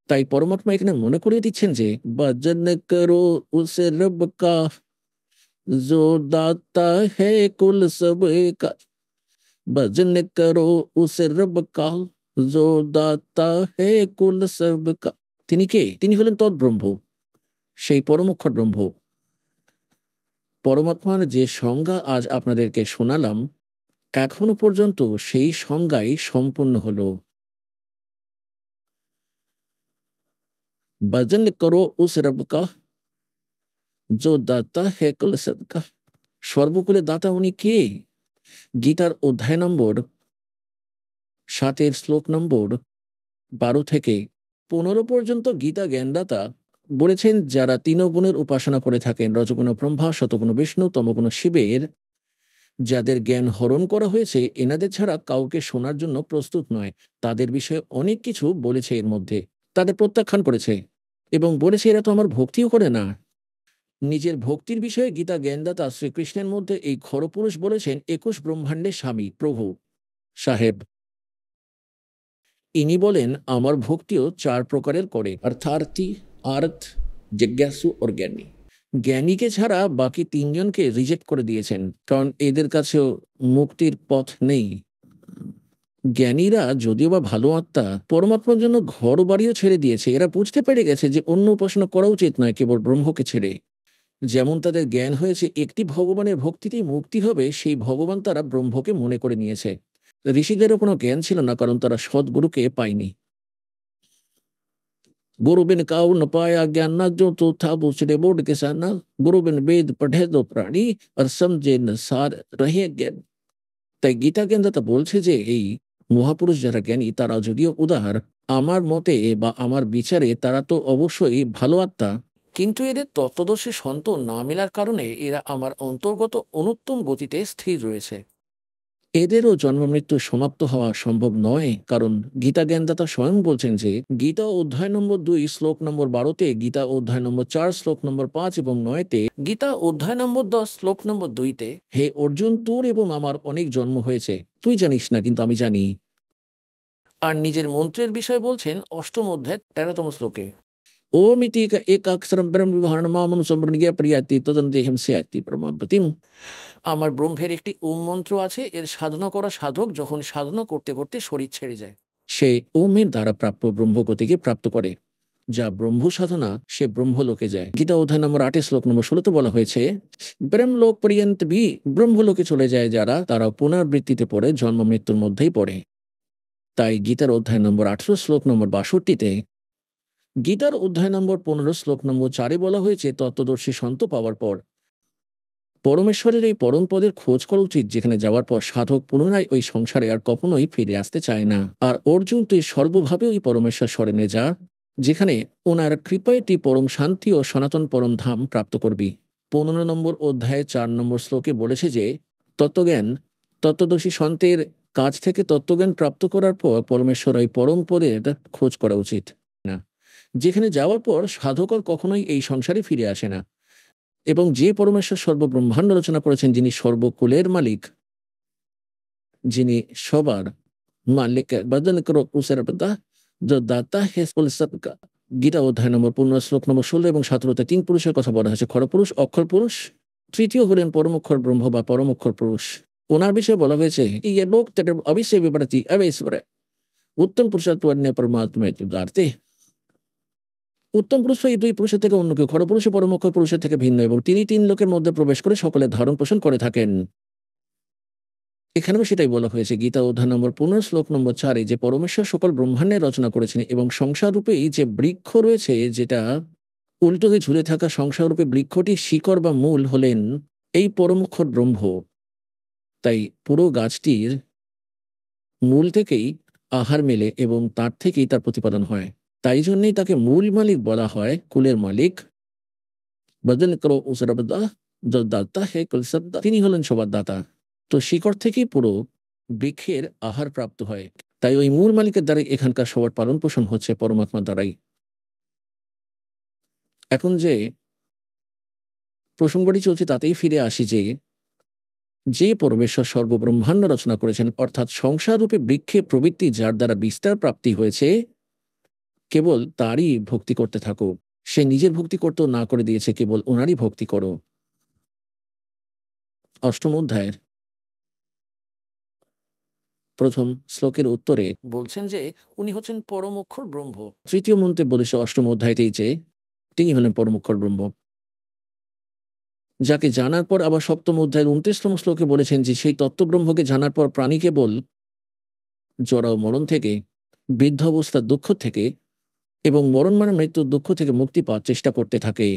তাই পরমাত্মা এখানে মনে করিয়ে দিচ্ছেন যে ভজন করো উস রব কা जो दाता है कुल सबका भजन करो उस रब का जो दाता है कुल सबका। তিনি কে? তিনি হলেন তদ্ব্রহ্ম, সেই পরম অক্ষর ব্রহ্ম। পরমাত্মার যে সংজ্ঞা আজ আপনাদেরকে শোনালাম, এখনো পর্যন্ত সেই সংজ্ঞাই সম্পূর্ণ হলো। ভজন করো উস রব কা जो दाता है कुल सबका। সর্বকুলের দাতা উনি কে? গীতার অধ্যায় নম্বর 7 শ্লোক নম্বর 12 থেকে 15 পর্যন্ত গীতা জ্ঞানদাতা বলেছেন, যারা তিনগুণের উপাসনা করে থাকেন, রজগুণ ব্রহ্মা, শতগুণ বিষ্ণু, তমগুণ শিবের, যাদের জ্ঞান হরণ করা হয়েছে, এনাদের ছাড়া কাউকে শোনার জন্য প্রস্তুত নয়। তাদের বিষয়ে অনেক কিছু বলেছে, এর মধ্যে তাদের প্রত্যাখ্যান করেছে এবং বলেছে এরা তো আমার ভক্তিও করে না। নিজের ভক্তির বিষয়ে গীতা জ্ঞানদাতা শ্রীকৃষ্ণের মধ্যে এই খরপুরুষ বলেছেন 21 ব্রহ্মাণ্ডের স্বামী প্রভু সাহেব। ইনি বলেন আমার ভক্তিও 4 প্রকারের করে, অর্থার্থী, আর্থ, জিজ্ঞাসু আর জ্ঞানী। জ্ঞানীকে ছাড়া বাকি 3 জনকে রিজেক্ট করে দিয়েছেন, কারণ এদের কাছেও মুক্তির পথ নেই। জ্ঞানীরা যদিও বা ভালো আত্মা, পরমাত্মার জন্য ঘর বাড়িও ছেড়ে দিয়েছে। এরা বুঝতে পেরে গেছে যে অন্য উপাসনা করা উচিত নয়, কেবল ব্রহ্মকে ছেড়ে। যেমন তাদের জ্ঞান হয়েছে একটি ভগবানের ভক্তিতেই মুক্তি হবে, সেই ভগবান তারা ব্রহ্মকে মনে করে নিয়েছে। ঋষিদেরও কোনো জ্ঞান ছিল না, কারণ তারা সদ্গুরুকে পায়নি। गुरु बिन काऊ न पाया ज्ञान ना जो तो था दूसरे बोर्ड के साना। गुरु बिन वेद पढ़े तो प्राणी और समझे न सार रहे জ্ঞান। তাই গীতা জ্ঞানদাতা বলছে যে এই মহাপুরুষ যারা জ্ঞানী, তারা যদিও উদার, আমার মতে বা আমার বিচারে তারা তো অবশ্যই ভালো আত্মা, কিন্তু এদের তত্ত্বদর্শী সন্ত না মেলার কারণে এরা আমার অন্তর্গত অনুত্তম গতিতে স্থির রয়েছে। এদেরও জন্ম মৃত্যু সমাপ্ত হওয়া সম্ভব নয়, কারণ গীতা জ্ঞানদাতা স্বয়ং বলছেন যে গীতা অধ্যায় নম্বর 2 শ্লোক নম্বর 12-তে, গীতা অধ্যায় নম্বর 4 শ্লোক নম্বর 5 এবং 9-তে, গীতা অধ্যায় নম্বর 10 শ্লোক নম্বর 2-তে, হে অর্জুন, তোর এবং আমার অনেক জন্ম হয়েছে, তুই জানিস না কিন্তু আমি জানি। আর নিজের মন্ত্রের বিষয় বলছেন অষ্টম অধ্যায় 13তম শ্লোকে, ओम इति एक अक्षरम ब्रह्म विवरण मामनु संप्रज्ञा प्रियाति तदन्तेहम स्याति परमापतिम। আমার ব্রহ্মের একটি ওম মন্ত্র আছে, এর সাধনা করা সাধক যখন সাধনা করতে করতে শরীর ছেড়ে যায়, সে ওমের দ্বারা প্রাপ্য ব্রহ্মগতিকে প্রাপ্ত করে। যা ব্রহ্ম সাধনা, সে ব্রহ্মলোকে যায়। গীতা অধ্যায় নম্বর 8 শ্লোক নম্বর 16-তে বলা হয়েছে, ব্রহ্মলোক পর্যন্ত ভি, ব্রহ্মলোকে চলে যায় যারা, তারা পুনরাবৃত্তিতে পড়ে, জন্ম মৃত্যুর মধ্যেই পড়ে। তাই গীতার অধ্যায় নম্বর 18 শ্লোক নম্বর 62-তে, গীতার অধ্যায় নম্বর 15 শ্লোক নম্বর 4-এ বলা হয়েছে, তত্ত্বদর্শী সন্ত পাওয়ার পর পরমেশ্বরের এই পরম পদের খোঁজ করা উচিত, যেখানে যাওয়ার পর সাধক পুনরায় ওই সংসারে আর কখনোই ফিরে আসতে চায় না। আর অর্জুন, তুই সর্বভাবে ওই পরমেশ্বর স্মরণে যা, যেখানে ওনার কৃপায় তুই পরম শান্তি ও সনাতন পরম ধাম প্রাপ্ত করবি। 15 নম্বর অধ্যায়ে 4 নম্বর শ্লোকে বলেছে যে তত্ত্বজ্ঞান, তত্ত্বদর্শী সন্তের কাছ থেকে তত্ত্বজ্ঞান প্রাপ্ত করার পর পরমেশ্বর ওই পরম পদের খোঁজ করা উচিত না, যেখানে যাওয়ার পর সাধক আর কখনোই এই সংসারে ফিরে আসে না। এবং যে পরমেশ্বর সর্বব্রহ্মাণ্ড রচনা করেছেন, যিনি সর্বকুলের মালিক, যিনি সবার মালিক, বদন করো উসের বদা जो दाता है कुल सबका। গীতা অধ্যায় নম্বর 15 শ্লোক নম্বর 16 এবং 17-তে 3 পুরুষের কথা বলা হয়েছে, খরপুরুষ, অক্ষর পুরুষ, তৃতীয় হলেন পরমক্ষর ব্রহ্ম বা পরমক্ষর পুরুষ। ওনার বিষয়ে বলা হয়েছে, ये लोग तेरे अविश्य विपरीत अवैश्वर उत्तम पुरुषत्व अन्य परमात्मा उदारते। উত্তম পুরুষ এই 2 পুরুষের থেকে অন্য কেউ, খরপুরুষ পরমক্ষর পুরুষের থেকে ভিন্ন, এবং তিনি 3 লোকের মধ্যে প্রবেশ করে সকলের ধারণ পোষণ করে থাকেন। এখানেও সেটাই বলা হয়েছে গীতা অধ্যায় নম্বর 15 শ্লোক নম্বর 4-এ, যে পরমেশ্বর সকল ব্রহ্মাণ্ডের রচনা করেছেন এবং সংসার রূপেই যে বৃক্ষ রয়েছে, যেটা উল্টো হয়ে ঝুলে থাকা সংসার রূপে বৃক্ষটি শিকড় বা মূল হলেন এই পরমক্ষর ব্রহ্ম। তাই পুরো গাছটির মূল থেকেই আহার মেলে এবং তার থেকেই তার প্রতিপাদন হয়। তাই জন্যই তাকে মূল মালিক বলা হয়, কুলের মালিক। বদন করো উস রবদা जो दाता है कुल सबदा, তিনি হলেন সবার দাতা। তো শিকড় থেকেই পুরো বৃক্ষের আহার প্রাপ্ত হয়। তাই ওই মূল মালিকের দ্বারাই এখানকার সবার পালন পোষণ হচ্ছে, পরমাত্মার দ্বারাই। এখন যে প্রসঙ্গটি চলছে তাতেই ফিরে আসি যে যে পরমেশ্বর সর্বব্রহ্মাণ্ড রচনা করেছেন, অর্থাৎ সংসার রূপে বৃক্ষে প্রবৃত্তি যার দ্বারা বিস্তার প্রাপ্তি হয়েছে, কেবল তারই ভক্তি করতে থাকো। সে নিজের ভক্তি করতেও না করে দিয়েছে, কেবল ওনারই ভক্তি করো। অষ্টম অধ্যায়ের প্রথম শ্লোকের উত্তরে বলছেন যে উনি হচ্ছেন পরম অক্ষর ব্রহ্ম। তৃতীয় মন্ত্রে বলেছে অষ্টম অধ্যায়তেই যে তিনি হলেন পরম অক্ষর ব্রহ্ম, যাকে জানার পর আবার সপ্তম অধ্যায়ের 29তম শ্লোকে বলেছেন যে সেই তত্ত্বব্রহ্মকে জানার পর প্রাণী কেবল জড় ও মরণ থেকে, বৃদ্ধ অবস্থার দুঃখ থেকে এবং মরণ মানে মৃত্যুর দুঃখ থেকে মুক্তি পাওয়ার চেষ্টা করতে থাকে।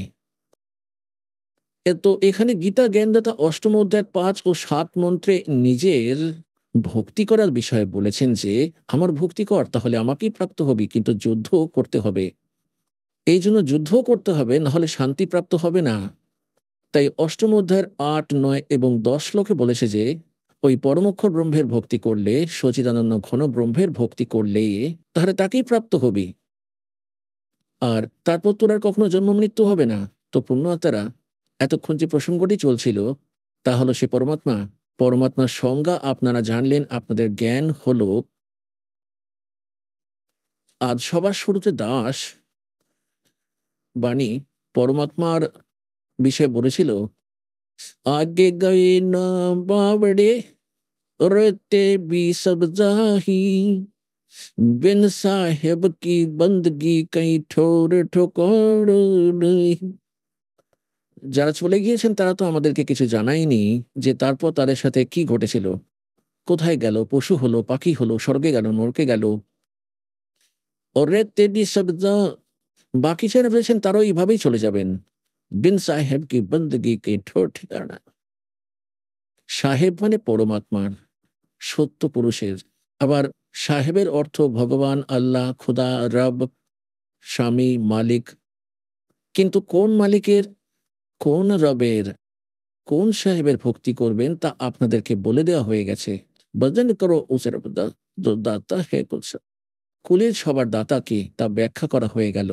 তো এখানে গীতা জ্ঞানদাতা অষ্টম অধ্যায়ের 5 ও 7 মন্ত্রে নিজের ভক্তি করার বিষয়ে বলেছেন যে আমার ভক্তি কর, তাহলে আমাকেই প্রাপ্ত হবি, কিন্তু যুদ্ধ করতে হবে। এই জন্য যুদ্ধ করতে হবে, না হলে শান্তি প্রাপ্ত হবে না। তাই অষ্টম অধ্যায়ের 8, 9 এবং 10 শ্লোকে বলেছে যে ওই পরমক্ষর ব্রহ্মের ভক্তি করলে, সচিদানন্দ ঘন ব্রহ্মের ভক্তি করলে তাহলে তাকেই প্রাপ্ত হবি, আর তারপর তোর আর কখনো জন্ম মৃত্যু হবে না। তো পুণ্য আত্মারা, এতক্ষণ যে প্রসঙ্গটি চলছিল তা হলো সে পরমাত্মা। পরমাত্মার সংজ্ঞা আপনারা জানলেন, আপনাদের জ্ঞান হলো। আজ সবার শুরুতে দাস বাণী পরমাত্মার বিষয়ে বলেছিল, আগে গয়ে না বাবড়ে रहते भी सब जाही, बिन साहेब की बंदगी कहीं ठोर ठोकर नहीं। যারা চলে গিয়েছেন তারা তো আমাদেরকে কিছু জানায়নি যে তারপর তাদের সাথে কি ঘটেছিল, কোথায় গেল, পশু হলো, পাখি হলো, স্বর্গে গেল, নরকে গেল। रहते भी सब जा, বাকি যারা রয়েছেন তারাও এইভাবেই চলে যাবেন। বিন সাহেব কি বন্দগি কে ঠোর ঠিকানা। সাহেব মানে পরমাত্মার, সত্য পুরুষের। আবার সাহেবের অর্থ ভগবান, আল্লাহ, খুদা, রব, স্বামী, মালিক। কিন্তু কোন মালিকের, কোন রবের, কোন সাহেবের ভক্তি করবেন তা আপনাদেরকে বলে দেওয়া হয়ে গেছে। ভজন করো উসের দাতা হে কুলসা। কুলের সবার দাতা কে তা ব্যাখ্যা করা হয়ে গেল।